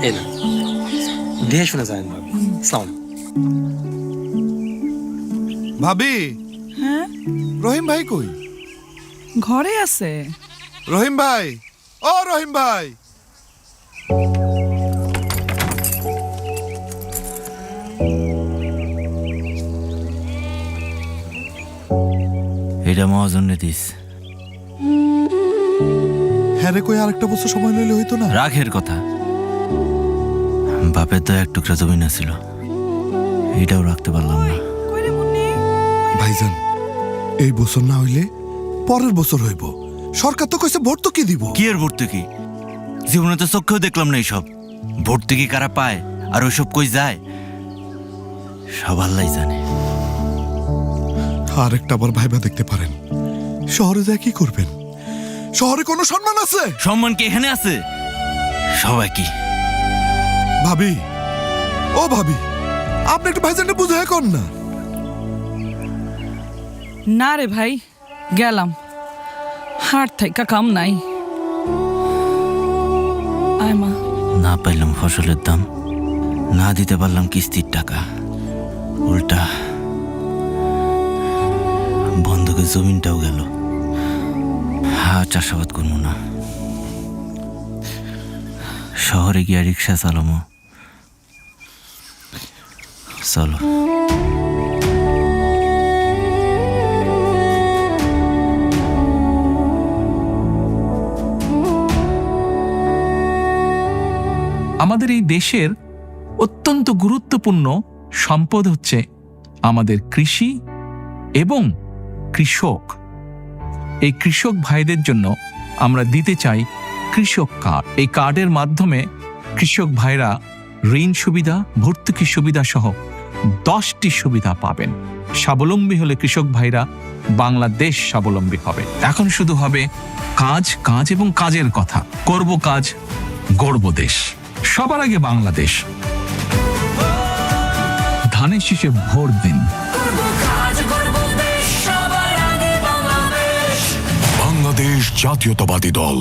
এই না দেখে শুনে যাবেন ভাবি। আসসালাম। ভাবি, হ্যাঁ, রহিম ভাই কই? ঘরে আছে। রহিম ভাই, ও রহিম ভাই। এটা মহাজনে দিস। হ্যাঁ রে, কই আরেকটা বছর সময় লইলে হইতো না? রাখের কথা, বাপের তো এক টুকরা জমি না ছিল, এটাও রাখতে পারলাম না। কই রে মুন্নি? ভাইজান, এই বছর না হইলে পরের বছর হইব। সরকার তো কইছে ভর্তুকি দিব। কি এর ভর্তুকি? জীবনে তো চোখেও দেখলাম না এইসব ভর্তুকি কারা পায় আর ওইসব কই যায় সব আল্লাহই জানে। আরেকটা আবার ভাইবা দেখতে পারেন। শহরে যায় কি করবেন? শহরে কোনো সম্মান আছে? সম্মান কি এখানে আছে? সবাই কি ভাবি, ও ভাবি, আপনি একটু ভাইজানটা বুঝে কর না। না রে ভাই, গেলাম, হাট থাইকা কাম নাই। আয় মা। না পাইলাম ফসলের দাম, না দিতে পারলাম কিস্তির টাকা, উল্টা বন্ধকে জমিনটাও গেল। চাষাবাদ করবো না, শহরে গিয়া রিক্সা চালামো। চলো। আমাদের এই দেশের অত্যন্ত গুরুত্বপূর্ণ সম্পদ হচ্ছে আমাদের কৃষি এবং কৃষক। এই কৃষক ভাইদের জন্য আমরা দিতে চাই কৃষক কার্ড। এই কার্ডের মাধ্যমে কৃষক ভাইরা ঋণ সুবিধা, ভর্তুকি সুবিধা সহ 10টি সুবিধা পাবেন। স্বাবলম্বী হলে কৃষক ভাইরা বাংলাদেশ স্বাবলম্বী হবে। এখন শুধু হবে কাজ, কাজ এবং কাজের কথা। করব কাজ, গড়ব দেশ। সবার আগে বাংলাদেশ। ধানের শীষে ভোট দিন। বাংলাদেশ জাতীয়তাবাদী দল।